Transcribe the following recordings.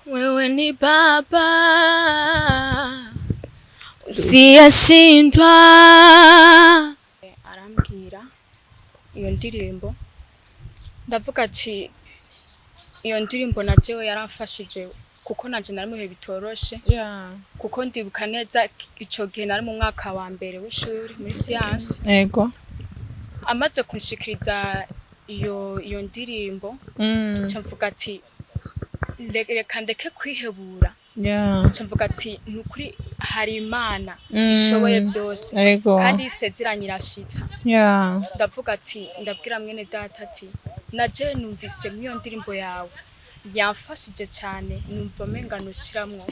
Wewe ni Baba usiyeshindwa. Arambwira iyo ndirimbo, ndavuga ati iyo ndirimbo na jewe yaramfashije kuko nanje nari mu bihe bitoroshe, kuko ndibuka neza ico gihe nari mu mwaka wa mbere w'ishuri muri science. Yego. Amaze kunshikiriza iyo ndirimbo, mvuga ati reka ndeke kwihebura. Mvuga ati nukuri hari Imana ishoboye byose kandi isezeranye irashitsa. Ndavuga ati ndabwira mwene data ati naje numvise nk'iyo ndirimbo yawe yamfashije cyane, numva menga nushiramwo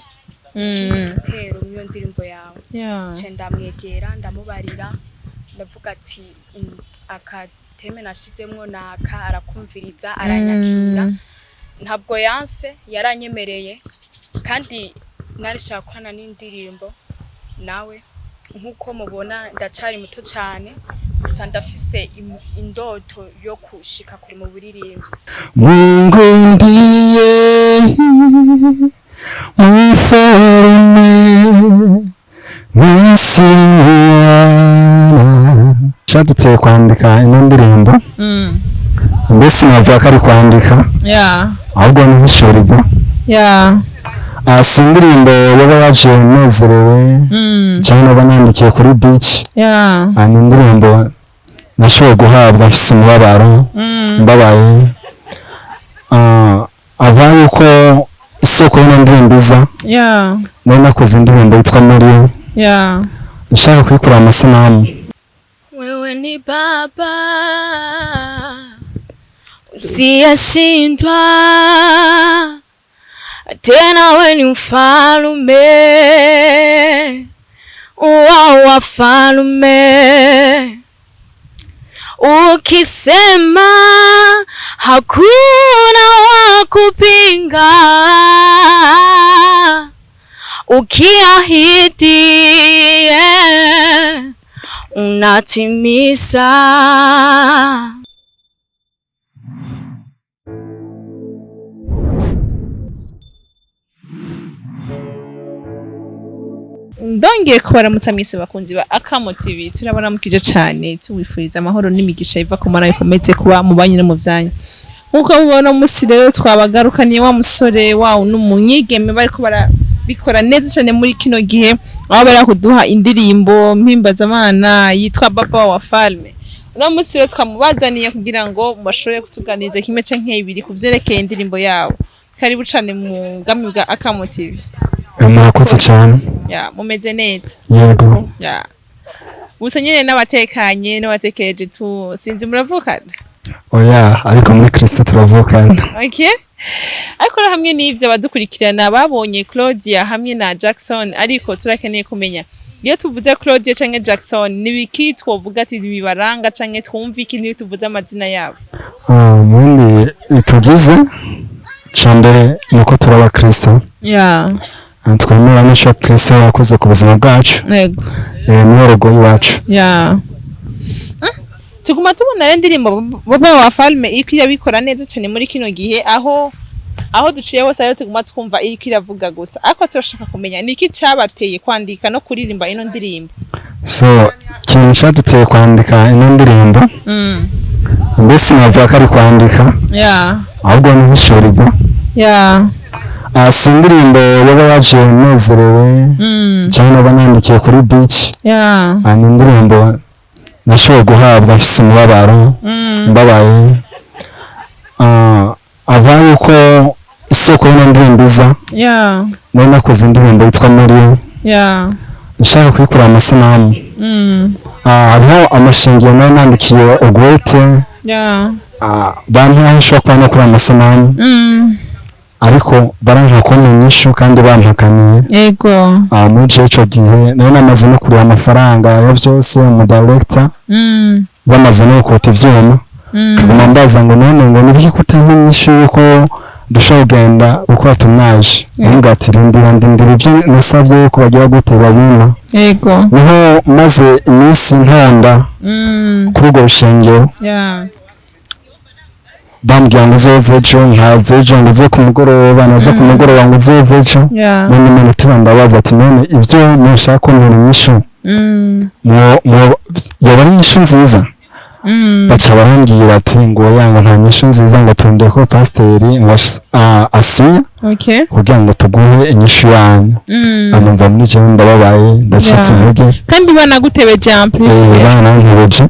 igitero nk'iyo ndirimbo yawe. Nce ndamwegera ndamubarira, ndavuga ati akateme nashizemwo naka arakumviriza aranyakira. Ntabwo yanse, yaranyemereye kandi narishaka kurana n'indirimbo nawe. Nkuko mubona ndacari muto cyane, gusa ndafise indoto yo kushika kuri mu buririmbyi. Mungu ndiye mfalme misiana. Cyaduteye kwandika ino ndirimbo, mbese navuga ko ari kwandika, ahubwo ni nk'ishurirwa. Si indirimbo yaba yaje unezerewe cyangwa banandikiye kuri beach. Ni indirimbo nashoboye guhabwa mfise umubabaro, mbabaye. Ava yuko isoko y'ino ndirimbo iza, nari nakoze indirimbo yitwa Muri, nshaka kuyikora amasanamu. Wewe ni Baba usiyeshindwa, tena wewe ni mfalme wa wafalme. Ukisema hakuna wa kupinga, ukiahidi unatimiza. Ndongeye kubaramutsa mwese bakunzi ba Akamo TV, turabaramukije cyane tuwifuriza amahoro n'imigisha iva ku Mana ikomeze kuba mu banyu no mu vyanyu. Nkuko mubona musi rero twabagarukaniye wa musore wawo n'umunyigeme bariko barabikora neza cyane muri kino gihe, aho bari kuduha indirimbo mpimbazamana yitwa Baba wa Falme. Uno musi rero twamubazaniye kugira ngo mubashobore kutuganiriza kimwe canke ibiri kuvyerekeye indirimbo yabo. Karibu cyane mu ngami bwa Akamo TV. Murakoze cyane. Mumeze neza. Yego. Gusa nyene n'abatekanye n'abatekereje tu sinzi muravukana. Oya, ariko muri Kristo turavukana. Okay. Ariko hamwe n'ivyo badukurikirana babonye Claudia hamwe na Jackson, ariko turakeneye kumenya iyo tuvuze Claudia canke Jackson nibiki twovuga ati bibaranga canke twumva iki niyo tuvuze amazina yabo. Mundi bitugize cyambere nuko turaba Kristo. Twemera n'icyo Kristo yakoze ku buzima bwacu. Yego. Niwe rogo iwacu. Tuguma tubona rero indirimbo Baba wa Falme iko irabikora neza cyane muri kino gihe, aho duciye hose ayo tuguma twumva iko iravuga gusa. Ariko turashaka kumenya niki cyabateye kwandika no kuririmba ino ndirimbo. Kintu cyaduteye kwandika ino ndirimbo, mbese navuga ko ari kwandika, ahubwo ni nk'ishurirwa. Si indirimbo yaba yaje unezerewe cyangwa banandikiye kuri beach. Ni indirimbo nashoboye guhabwa mfise umubabaro, mbabaye. Ava yuko isoko y'ino ndirimbo iza, nari nakoze indirimbo yitwa Muri, nshaka kuyikora amasanamu. Hariho amashingiro nari nandikiye Ogwete, bampaye nshobora kuba nakora amasanamu, ariko baranka kumenya ishu kandi bampakaniye. Yego. Muri ico gihe nari namaze no kuriha amafaranga ya byose mu director, bamaze no gukota ivyuma. Kaguma mbaza ngo none ngo nibiki kutamenya ishu yuko dushobora kugenda uko atumaje. Ngati ndindira ibyo nasabye ko bagira gute babima. Yego. Niho maze iminsi ntonda kuri urwo rushengero. bambwira ngo uzoze ejo nkaze ejo ngo uze ku mugoroba naza ku mugoroba ngo uzoze ejo mu minota ndabaza ati none ibyo nushaka ko nkora inyishu yaba ari inyishu nziza baca barambwira ati ngo yanga nta nyishu nziza ngo turinde ko pasiteri ngo asinya kugira ngo tuguhe inyishu yanyu anumva muri jewe ndababaye ndacitse intege kandi banagutebeje amplis banantebeje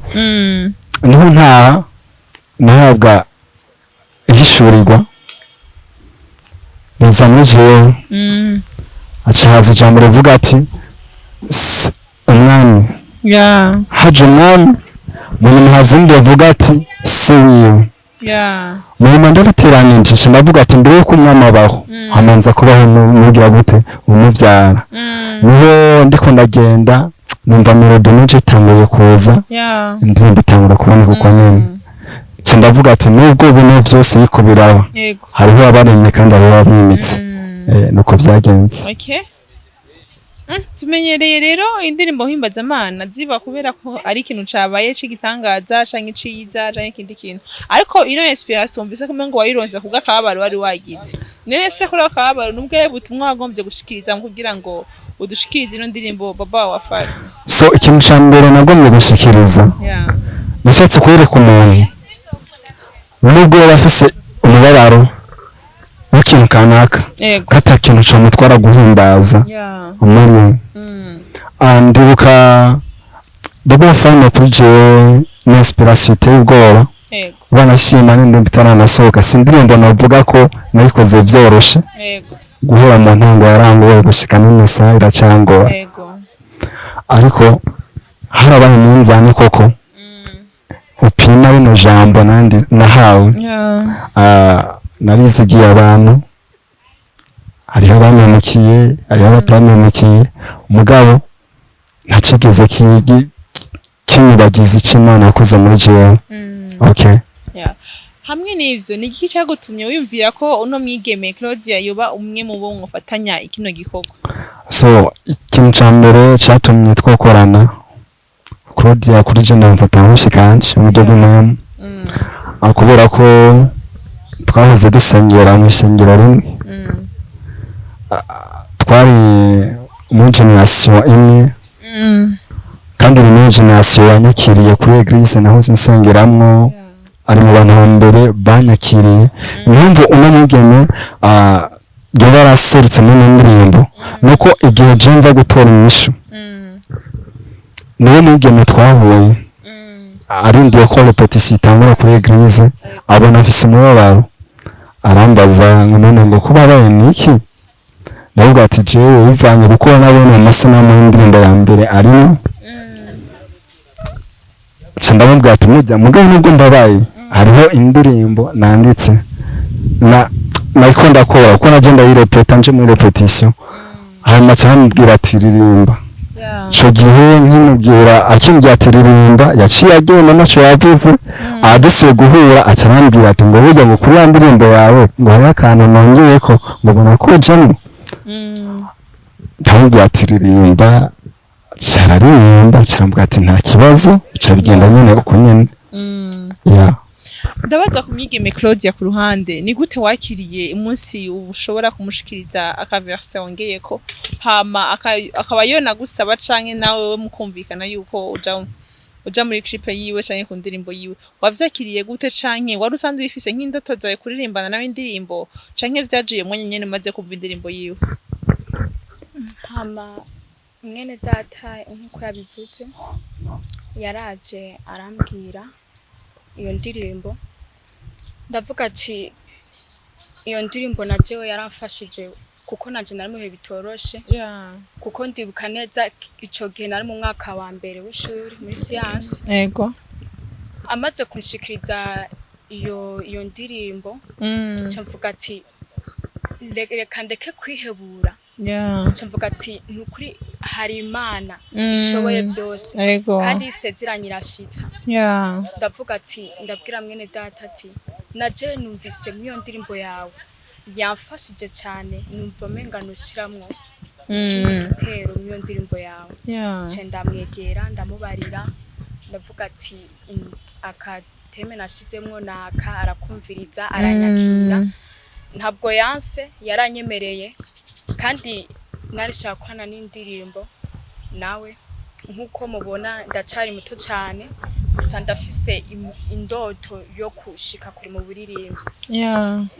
niho nahabwa ihishurirwa riza muri jewe aca haza ijambo rivuga ati umwami haje umwami umuntu ntazindi yavuga ati se wiwe muhima ndarateranije ndavuga ati mbere yuko umwami abaho hamanza kubaho umugira gute umubyara niho ndiko ndagenda numva melody nije itanguye kuza indirimbo itangura kuboneka uko nyene nca ndavuga ati nubwo bino byose biko biraba hariho abaremye kandi hariho abimitse nuko byagenze tumenyereye rero indirimbo himbazamana ziba kubera ko ari ikintu cabaye c'igitangaza canke ciza canke ikindi kintu ariko ino experience tumvise ko ngo wayironse kubwa akababaro wari wagize none se kuri akababaro nubwo butumwa wagombye gushikiriza kugira ngo udushikirize ino ndirimbo baba wa Fari so ikintu ca mbere nagombye gushikiriza nashatse kwereka umuntu nubwo yaba afise umubabaro w'ikintu kanaka kata kintu camutwara guhimbaza umuri ndibuka baba fana kuri jewe na inspiration y'ubwoba banashima n'indi bitaranasohoka sindirimbo navuga ko nayikoze byoroshe guhera mu ntango yarangoye gushika n'imisa iracangora ariko harabaye umunzani koko upima rino jambo nandi nahawe narizigiye abantu hariho abamenukiye hariho abatamenukiye umugabo ntacigeze kinyibagiza icyo Imana yakoze muri jewe hamwe n'ivyo ni iki cyagutumye wiyumvira ko uno mwigeme Claudia yoba umwe mu bo mwofatanya ikino gikorwa so ikintu ca mbere catumye twakorana Claudia kuri je ndamufata nk'ushikanje uburyo bw'umwami kubera ko twahoze dusengera mu ishengero rimwe twari mu generation imwe kandi ni generation yanyakiriye kuri eglise nahoze nsengeramwo ari mu bantu mbere banyakiriye impamvu uno mugeme yoba yaraserutse mu ndirimbo nuko igihe je mva gutora inyishu niwe mugeme twahuye arindiye ko repetition itangura kuri eglise abona afise umubabaro arambaza ngo none ngo kuba baye niki ndavuga ati jewe bivanye kuko nabone amasanamu y'indirimbo ya mbere arimo ndamubwira ati mugabo nubwo ndabaye hariho indirimbo nanditse nayiko ndakora kuko naje ndayirepeta nje muri repetition hanyuma cyamubwira ati ririmba ico gihe nkimubwira akimbwira ati ririmba yaciye agenda naco yavuze adusuye guhura aca arambwira ati ngo burya ngo kuri ya ndirimbo yawe ngo hari akantu nongeyeko ngo bona kujamwo ndamubwira ati ririmba cararirimba carambwira ati nta kibazo ica bigenda nyene uko nyene ndabaza ku mwigeme Claudia ku ruhande ni gute wakiriye umunsi ushobora kumushikiriza akaverse wongeyeko hama akaba yona gusaba canke nawe mukumvikana yuko uja muri clip yiwe canke ku ndirimbo yiwe wavyakiriye gute canke wari usanzwe bifise nk'indoto zawe kuririmbana nawe indirimbo canke vyajiye mwanya nyene maze kumva indirimbo yiwe hama mwene data nkuko yabivuze yaraje arambwira iyo ndirimbo ndavuga ati iyo ndirimbo najewe yaramfashije kuko nanje nari mu bihe bitoroshe kuko ndibuka neza ico gihe nari mu mwaka wa mbere w'ishuri muri science amaze kunshikiriza iyo ndirimbo camvuga ati reka ndeke kwihebura camvuga ati nukuri hari Imana ishoboye byose kandi isezeranye irashitsa ndavuga ati ndabwira mwene data ati naje numvise nk'iyo ndirimbo yawe yamfashije cyane numva menga nushiramwo igitero nk'iyo ndirimbo yawe nce ndamwegera ndamubarira ndavuga ati teme nashizemwo naka arakumviriza aranyakira ntabwo yanse yaranyemereye kandi narishaka kwana n'indirimbo nawe nkuko mubona ndacari muto cyane gusa ndafise indoto yo kushika kuri mu buririmbyi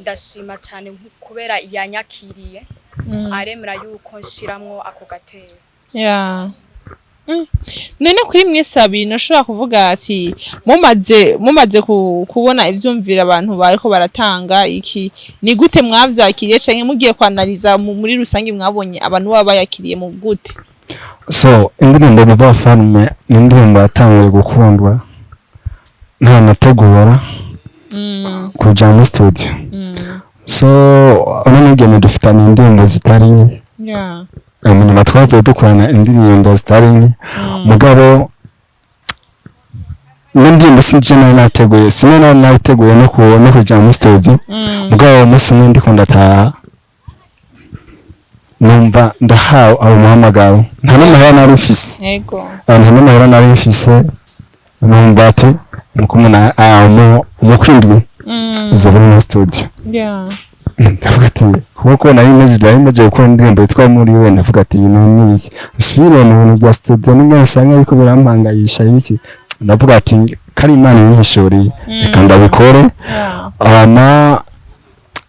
ndashima cyane kubera yanyakiriye aremera yuko nshiramwo ako gatero none kuri mwese abintu ushobora kuvuga ati mumaze kubona ivyumvira abantu bariko baratanga iki ni gute mwavyakiriye canke mugiye kwanaliza muri rusangi mwabonye abantu baba bayakiriye mu gute? So indirimbo Baba Farme ni indirimbo yatanguye gukundwa nta nategura kuja mu studio so n'umugeni dufitanye indirimbo zitari nke nyuma twavuye dukorana indirimbo zitari nke mugabo n'indirimbo sinje nateguye sinana nateguye no kuja mu studio mugabo umunsi umwe ndiko ndataha numva ndahawe abo muhamagaro nta n'amahera nari mfise nta n'amahera nari mfise numva ati mukumuna umukwindwi uza muri studio ndavuga ati kuko nari maze gukora indirimbo yitwa muri we ndavuga ati ibintu n'ibiki sibira mu bintu bya studio n'ingene usanga ariko birampangayisha ibiki ndavuga ati kari Imana yinshoreye reka ndabikore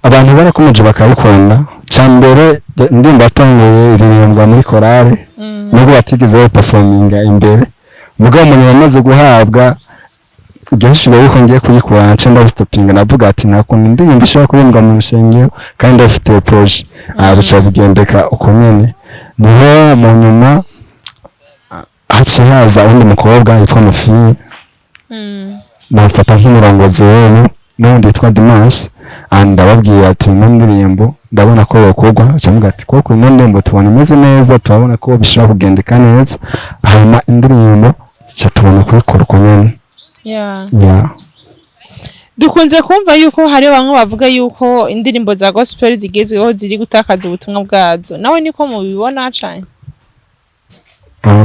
abantu barakomeje bakabikunda cyambere indirimbo yatanguye iririmbwa muri korale nubwo batigeze performinga imbere mugabo umuntu yamaze guhabwa byinshi bariko ngiye kuyikurana cyangwa stopinga navuga ati nakunda indirimbo ishobora kuririmbwa mu rusengero kandi afite projet bica bugendeka uko nyene niho mu nyuma haciye haza undi mukobwa yitwa Mufi bamufata nk'umurongozi wewe n'undi yitwa Dimanche ndababwira ati n'indirimbo ndabona ko yokorwa cyangwa ati koko ino ndirimbo tubona imeze neza turabona ko bishobora kugendeka neza hanyuma indirimbo tubona kuyikora uko nyene dukunze kumva yuko hari bamwe bavuga yuko indirimbo za gospel zigezweho ziri gutakaza ubutumwa bwazo nawe niko mubibona cyane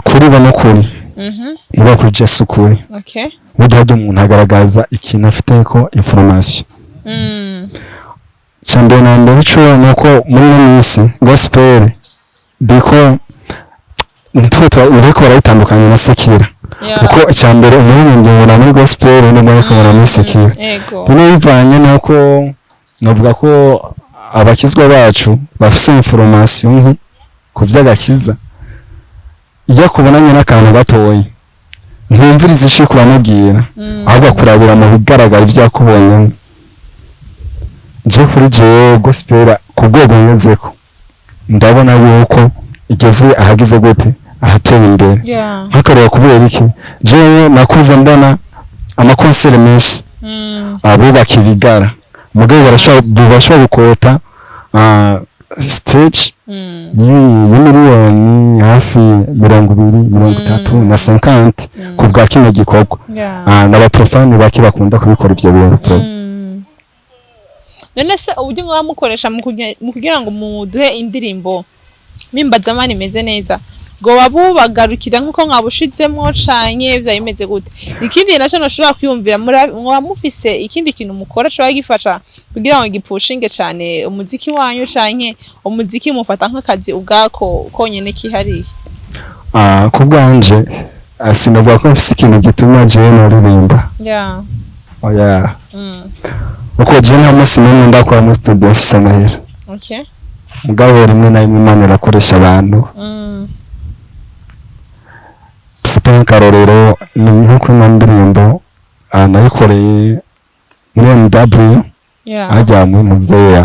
kuri bano kuri muba kuri Jesu kuri burya umuntu agaragaza ikintu afite ko information cyambere na mbere cyo nuko muri minsi gospel biko nitwe barayitandukanye na sekira kuko cyambere umuririmbyi ngona muri gospel n'umwe akabona muri sekira bino bivanye nuko navuga ko abakizwa bacu bafite information nki ku vy'agakiza iyo kubonanye n'akantu gatoyi ntumviriza ishiko banabwira ahubwo kurabira mu bigaragara ivyakubonye je kuri je gospel ku rwego ngezeko ndabona yuko igeze ahagize gute ahateye imbere hakareba kubera iki je nakuze mbona amakonsere menshi abubaka ibigara mugabo barashobora gukota stage y'imiliyoni hafi 230 na 50 ku bwa kino gikorwa n'abaprofani baki bakunda kubikora ibyo bintu none se uburyo mwamukoresha mu kugira ngo muduhe indirimbo mimbazamani imeze neza ngo babubagarukira nkuko mwabushizemo canye bya imeze gute ikindi naco noshobora kwiyumvira mwamufise ikindi kintu mukora cyo gifasha kugira ngo gipushinge cyane umuziki wanyu canye umuziki mufata nk'akazi ubwako konyene kihariye ku bwanje sinavuga ko mfise ikintu gituma jewe noririmba uko je nta musi n'umwe ndakora muri studio mfise amahera mugabo rimwe na rimwe Imana irakoresha abantu dufite nk'akarorero ni nk'uko ino ndirimbo nayikoreye muri MW ajya mu muzeya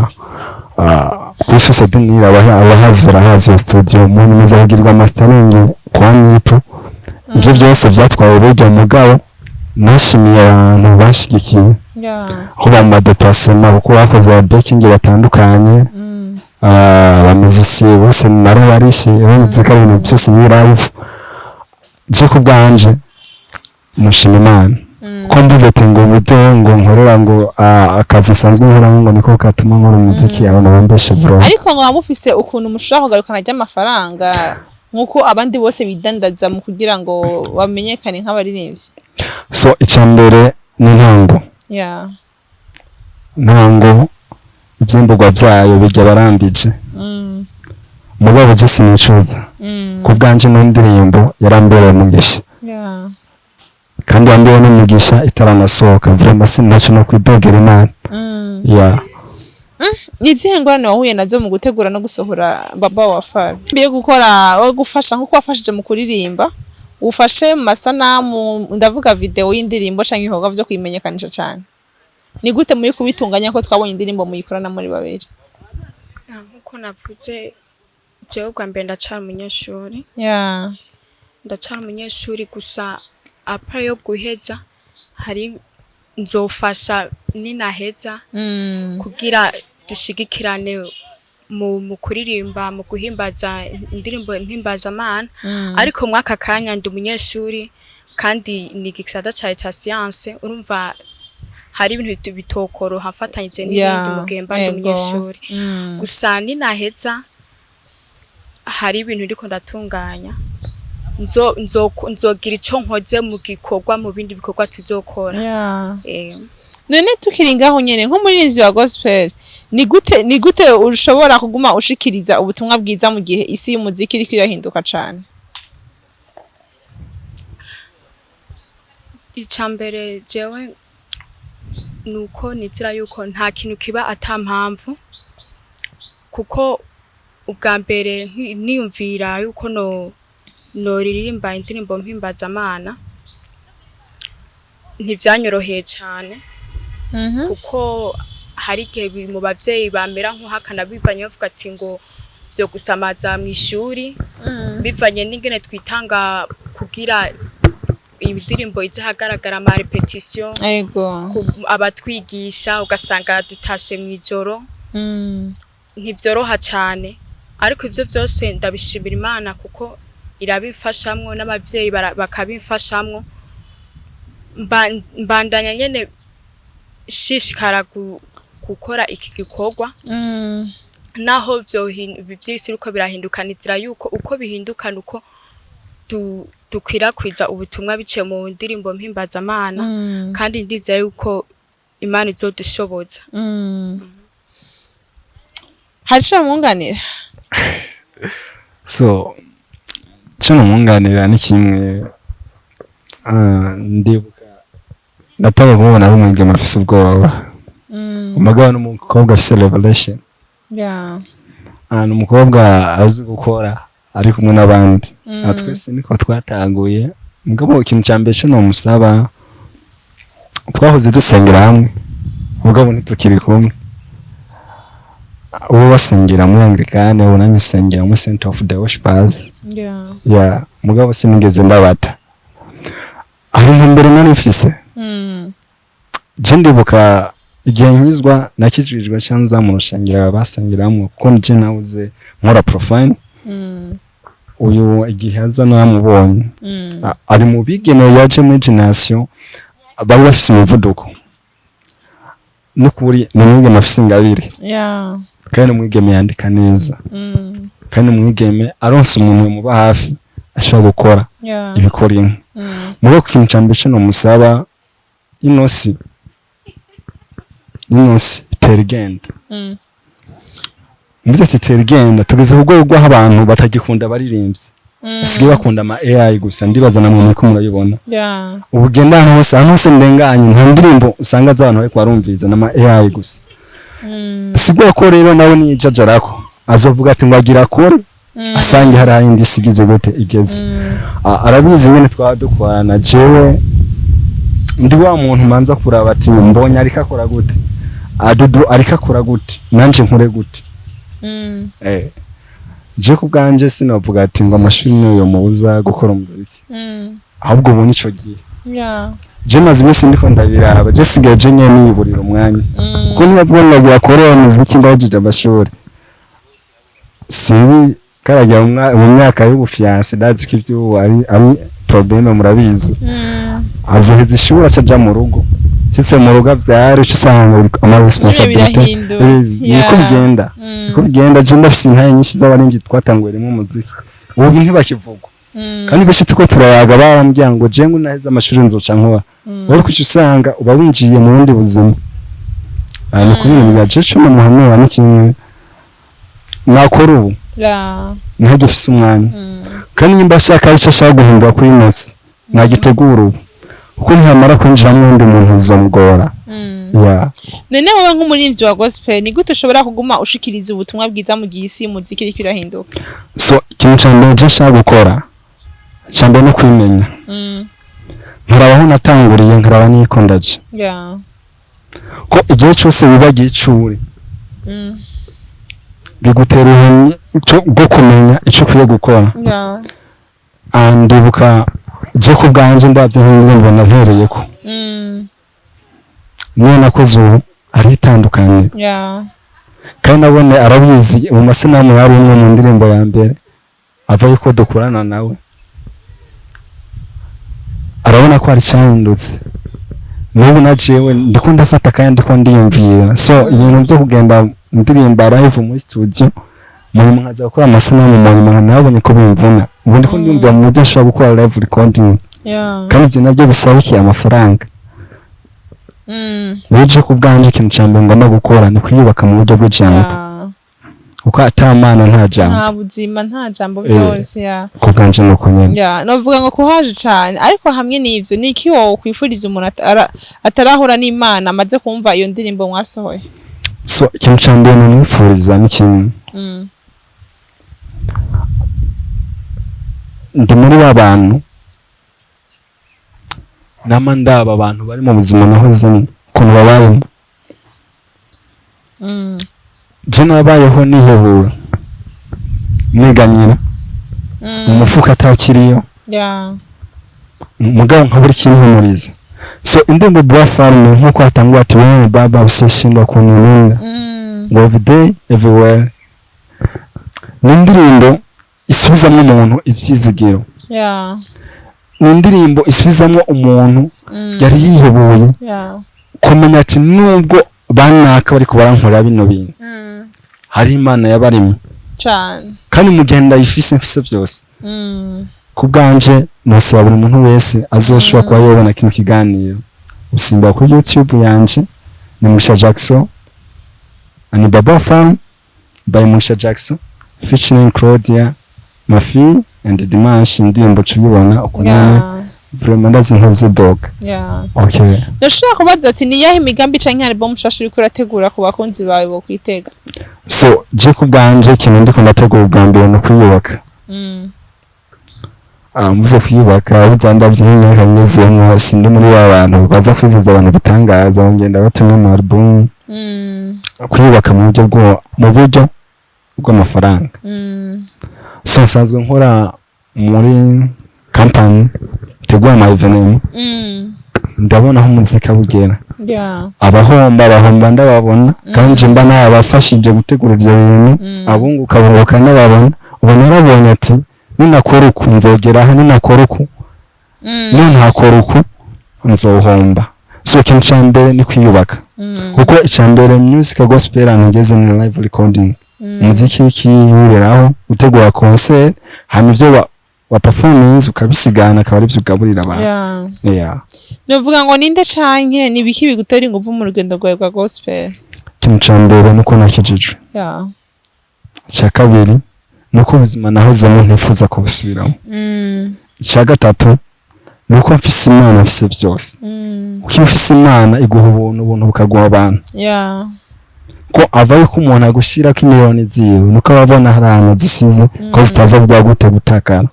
kuri Société Nile abahazi barahazi studio umuntu mwiza kugirwa mastering kwa Nipo ibyo byose byatwaye uburyo mugabo nashimiye abantu bashigikiye aho bamadepasema kuko bakoze backing batandukanye abamuzisi bose naro barishe bamuzika ibintu byose ni live je ku bwanje mushima Imana ko mvuze ati ngo uburyo ngo nkorera ngo akazi sanzwe nkora ngo niko katuma nkora umuziki abantu bambeshe bro ariko ngo mufise ukuntu mushaka kugarukana ry'amafaranga nkuko abandi bose bidandaza mu kugira ngo bamenyekane nk'abaririmbyi so icyambere n'intango ntango ivyimburwa vyayo bijya barambije mugabo je sinicuza ku bwanje no ndirimbo yarambereye umugisha kandi yambereye n'umugisha itaranasohoka vraiment sinaco no kwidogera Imana Nizihe ngorane wahuye nazo mu gutegura no gusohora Baba Wafara biye gukora wo gufasha nkuko wafashije mu kuririmba ufashe mu masanamu ndavuga video y'indirimbo canke ibikorwa vyo kwimenyekanisha cyane ni gute muri kubitunganya ko twabonye indirimbo muyikorana muri babiri nkuko navuze jewe kwa mbere ndacara umunyeshuri ndacara umunyeshuri gusa apa yo guheza hari nzofasha ninaheza kugira dushigikirane mu kuririmba mu guhimbaza indirimbo mpimbazamana ariko mwaka kanya ndi umunyeshuri kandi ni gisata ca science urumva hari ibintu bitokoro hafatanyije n'ibindi mugemba ndi umunyeshuri gusa ninaheza hari ibintu ndiko ndatunganya nzogira ico nkoze mu gikorwa mu bindi bikorwa tuzokora none tukiri ngaho nyene nko muri inzu ya gospel ni gute ushobora kuguma ushikiriza ubutumwa bwiza mu gihe isi y'umuziki iri kirahinduka cyane icambere jewe nuko nizira yuko nta kintu kiba atampamvu kuko ubwa mbere niyumvira yuko no ririmba indirimbo mpimbazamana ntivyanyoroheye cyane kuko hari igihe mu bavyeyi bamera nk'uhakana bivanye bavuga ati ngo vyo gusamaza mu ishuri bivanye n'ingene twitanga kugira indirimbo izahagaragara ama repetition abatwigisha ugasanga dutashe mu ijoro ntivyoroha cyane ariko ivyo vyose ndabishimira Imana kuko irabifashamwo n'abavyeyi bakabifashamwo mbandanya nyene shishikara gukora iki gikorwa naho byisi uko birahindukanizira yuko uko bihindukana uko dukwirakwiza ubutumwa biciye mu ndirimbo mpimbazamana kandi ndizeye yuko Imana izodushoboza Hacha munganira so cyo munganira ni kimwe ndibuka natawe kubona ari umwigeme afise ubwoba umugabo n'umukobwa afise revelation umukobwa azi gukora ari kumwe n'abandi twese niko twatanguye mugabo ikintu cyambere cyo no musaba twahoze dusengera hamwe mugabo ntitukiri kumwe uwo basengera muri Anglikane uwo nanjye sengera muri Center of the Worshipers mugabo sinigeze ndabata aho mbere nari mfise je ndibuka igihe nkizwa nakijijwe cyanza mu rushengero basengeramo kuko nje nawuze nkora profile uyu igihe aza namubonye ari mu bigene yaje muri generation bari bafise umuvuduko n'ukuri n'umwigeme afise ingabire kandi umwigeme yandika neza kandi umwigeme aronse umuntu muba hafi ashobora gukora ibikora inka muri ko kintu cyambere cyo musaba inosi terigenda mbize ati terigenda tugeze ku rwego rw'aho abantu batagikunda baririmbye basigaye bakunda ama AI gusa ndibaza namwe muri ko murabibona ubugenda ahantu hose ndenganye nta ndirimbo usanga z'abantu bari kwarumviza n'ama AI gusa sigwa ko rero nawe nijajarako azovuga ati ngo agira kore asange hari ahindi sigize gute igeze arabizi nyene twadukwana jewe ndi wa muntu manza kuraba ati mbonye ariko akora gute adudu ariko akora gute nanje nkure gute je ku bwanje sinavuga ati ngo amashuri niyo mubuza gukora umuziki ahubwo ubu nico gihe je maze imisi ndiko ndabiraba je sigaye je nyene niburira umwanya kuko niyabwo nagira korera umuziki ndajije amashuri sinzi karajya mu myaka y'ubufiance ndazi ko ibyo ari probleme murabizi azoheza ishuri acaja mu rugo cyitse mu rugo byari usanga ama responsibility niko bigenda je ndafise intaye nyinshi z'abarimvyi twatanguye rimwe umuziki ubu ntibakivugwa kandi benshi tuko turayaga barambya ngo je ngo naheza amashuri nzoca nkora ariko icyo usanga uba winjiye mu bundi buzima ni kubintu bya jecho no muhanura n'ikintu nakora ubu ntajye ufise umwanya kandi nimba ashaka icyo ashaka guhindura kuri Mose nagitegura ubu kuko ntihamara kwinjira mu wundi muntu uzamugora none wowe nk'umuririmbyi wa gospel ni gute ushobora kuguma ushikiriza ubutumwa bwiza mu gihe isi y'umuziki iriko irahinduka so ikintu ca mbere je nshaka gukora ca mbere no kwimenya nkaraba aho natanguriye nkaraba niko ndaje ko igihe cyose wibagiye icuri bigutera ubumenyi bwo kumenya icyo ukwiye gukora ndibuka je ku bwanje ndabye nk'indirimbo nahereyeko niyo nakoze ubu ari itandukanye kandi nabone arabizi mu masinamu yari imwe mu ndirimbo ya mbere ava yuko dukorana nawe arabona ko ari cyahindutse n'ubu na jewe ndiko ndafata kandi ndiko ndiyumvira so ibintu byo kugenda ndirimba live muri studio mu nkaza gukora amasinamu mu nabonye ko bimvuna ubu ndiko ndiyumvira mu byo nshobora gukora live recording kandi ibyo nabyo bisabukiye amafaranga Wije ku bwanje ikintu cyambe ngomba gukora ni kwiyubaka mu buryo bw'ijambo uko atamana nta jambo nta buzima nta jambo byose ku bwanje nuko nyene novuga ngo kuhaje cyane ariko hamwe n'ivyo niki wowe kwifuriza umuntu atarahura n'Imana amaze kumva iyo ndirimbo mwasohoye so ikintu cyambe numwifuriza n'ikintu ndi muri abantu nama ndaba abantu bari mu buzima nahozemo ukuntu babayemo je nabayeho nihebura neganyira mu mufuka atakiriyo mugabo nkaburi kintumuriza so indembo bwa farme nkuko atangwa ati wewe baba useshindwa kununga every day everywhere nindirimbo isubizamo umuntu ivyizigiro nindirimbo isubizamo umuntu yari yihebuye kumenya ati nubwo banaka bari kubarankora bino bintu hari Imana yabarimo cyane kandi mugenda yifise mfise byose ku bwanje nasaba buri muntu wese azoshobora kuba yobona kino kiganiro usimba kuri YouTube yanje ni Musha Jackson ani Baba Fan by Musha Jackson featuring Claudia Mafi and Dimanche indirimbo tubibona ukunyene vraiment ndazinkoze dog okay ndashaka kubaza ati ni yahe migambi canke album shashu uri kurategura ku bakunzi bawe bo kwitega so je ku bwanje kintu ndiko ndategura ubwambere no kwiyubaka muze kwiyubaka ubujyanda by'imyaka nyezemo sindi muri abantu baza kwiziza abantu bitangaza ngenda batumye mu album kwiyubaka mu buryo bw'amafaranga so nsanzwe nkora muri company tegwa ama evenement ndabona aho muzika bugera abahomba ndababona kandi mba nabafashije gutegura ibyo bintu abunguka n'ababona ubu narabonye ati ninakora uku nzogera aha ninakora uku nintakora uku nzohomba so ikintu cya mbere ni kwiyubaka kuko icya mbere music gospel ngeze ni live recording umuziki wikibiriraho utegura concert hano ibyo wa performance ukabisigana akaba ari byo ugaburira abantu novuga ngo ninde canke nibiki bigutera ingufu mu rugendo rwawe rwa gospel ikintu cya mbere nuko nakijijwe icya kabiri nuko ubuzima nahozemo ntifuza kubusubiramo icya gatatu nuko mfise Imana mfise byose uko mfise Imana iguha ubuntu bukaguha abantu ko avaye ko umuntu agushira ko imiliyoni ziwe nuko ababona hari ahantu zisize ko zitaza bya gute gutakana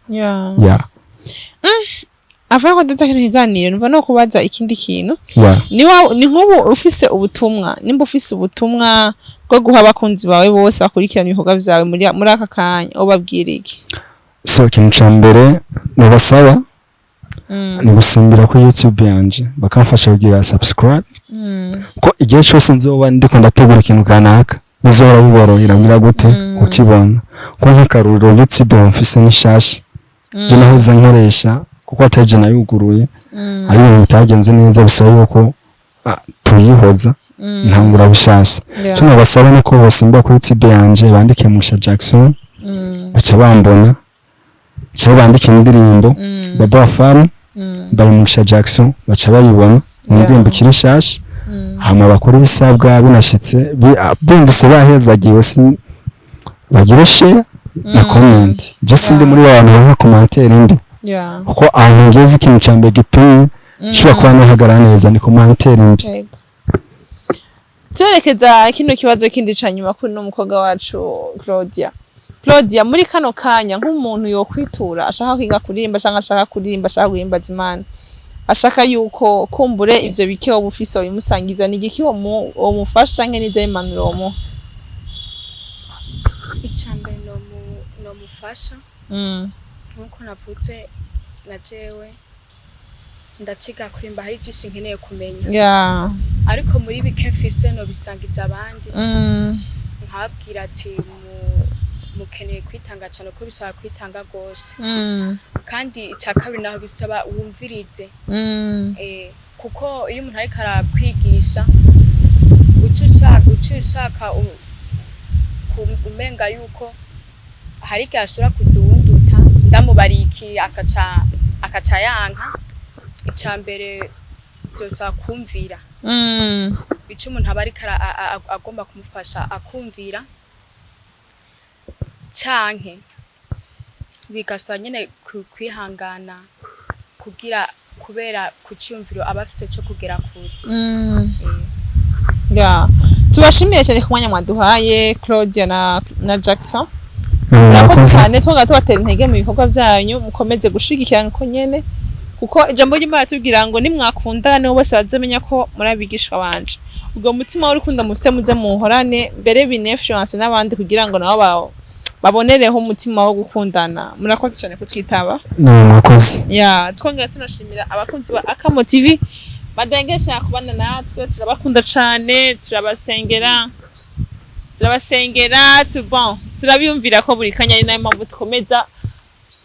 avaye ko ndatakira ikiganiro numva no kubaza ikindi kintu ni nk'ubu ufise ubutumwa nimba ufise ubutumwa bwo guha abakunzi bawe bose bakurikirana ibikorwa byawe muri aka kanya ubabwira iki so ikintu cya mbere nibasaba ni gusimbira kuri YouTube yanje bakamfasha kugira subscribe ko igihe cyose nzoba ndiko ndategura ikintu kanaka bizora biborohera ngira gute ukibona ko nk'akaruriro YouTube mfise n'ishashi nahoze nkoresha kuko ataje nayuguruye ari ibintu bitagenze neza bisaba yuko tuyihoza ntangura bishasha cyo nabasaba nuko bose mba kuri YouTube yanje bandike Musha Jackson baca bambona cyo bandika indirimbo Baba Fan bayimugisha Jackson baca bayibona indirimbo kiri shasha hama bakora ibisabwa binashitse bumvise bahezagiwe bagira share na comment just ndi muri abantu baka commentaire indi uko ahantu ngeze ikintu cyambe gitumye shobora kuba nahagara neza ni commentaire indi turekeza kino kibazo kindi canyuma kuri no mukobwa wacu Claudia muri kano kanya nk'umuntu yo kwitura ashaka kwiga kurimba cyangwa ashaka kurimba ashaka guhimbaza Imana ashaka yuko kumbure ivyo bike obufise bimusangiza n'igiki wo mufasha nke nize Impanuro mu icambe no mufasha nkuko navutse na jewe ndaciga kurimba hari byinshi nkeneye kumenya ariko muri bike mfise no bisangiza abandi nkabwira ati mukeneye kwitanga cyane ko bisaba kwitanga gose kandi icya kabiri naho bisaba wumvirize kuko iyo umuntu ariko arakwigisha ucishaka umenga yuko hari igihe ashobora kuza uwunduta ndamubariki akaca yanka icya mbere byosaba kumvira icyo umuntu aba ariko agomba kumufasha akumvira canke bigasaba nyene kwihangana kubera kucyumviro abafise cyo kugera kure tubashimiye cyane ku mwanya mwaduhaye Claudia na Jackson murakoze cyane twonga tubatera intege mu bikorwa byanyu mukomeze gushigikirana ko nyene kuko ijambo ry'Imana tubwira ngo nimwakundana nibo bose bazamenya ko murabigishwa banje ubwo mutima w'urukundo mufise muze muhorane mbere binefluence n'abandi kugira ngo nabo babonereho umutima wo gukundana murakoze cyane kutwitaba murakoze twongera tunashimira abakunzi ba Akamo TV badengesha kubana natwe turabakunda cyane turabasengera turabiyumvira ko buri kanya ari nayo mpamvu dukomeza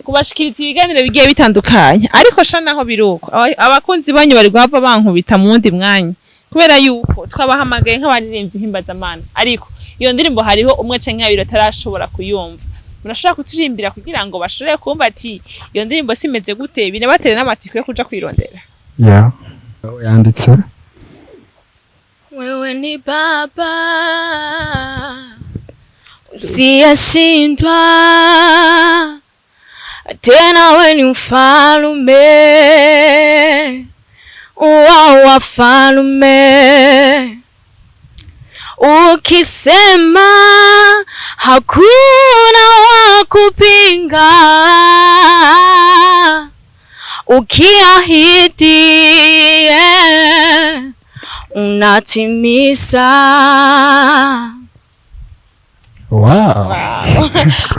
kubashikiriza ibiganiro bigiye bitandukanye ariko sha naho biruko abakunzi banyu bari guhava bankubita mu wundi mwanya kubera yuko twabahamagaye nk'abaririmbyi Himbazamana ariko iyo ndirimbo hariho umwe canke abiri atarashobora kuyumva murashaka kuturimbira kugira ngo bashobore kumva ati iyo ndirimbo simeze gute binabatere n'amatsiko yo kuja kwirondera yanditse wewe ni baba usiyeshindwa tena wewe ni mfalme wa wafalme ukisema hakuna wa kupinga ukiahidi unatimiza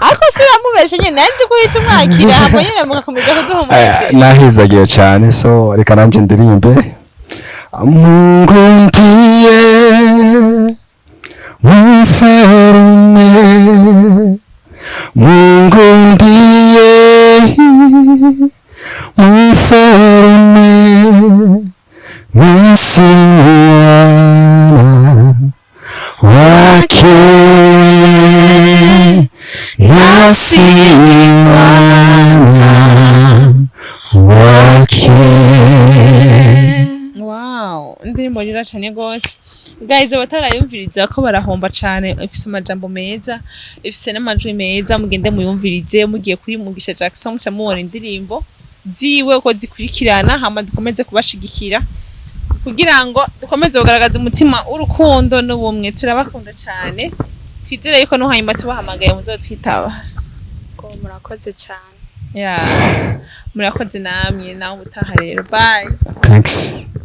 ako siramubeshe nyine nanzi kuhita umwakira hapo nyine mugakomeza kuduha umunezero nahizagiye cyane so reka nanje ndirimbe Mungu ndiye mfalme Mungu ndiye mfalme misiwana wake nasiwana wake. Indirimbo nziza cyane gose guys abatarayumviriza ko barahomba cyane ifise amajambo meza ifise n'amajwi meza mugende muyumvirize mugiye kuri Mugisha Jackson cyamubona indirimbo ziwe ko zikurikirana hama dukomeze kubashigikira kugira ngo dukomeze kugaragaza umutima w'urukundo n'ubumwe turabakunda cyane twizere yuko no hanyuma tubahamagaye muzotwitaba ko murakoze cyane murakoze namwe nawe utaha rero bye thanks.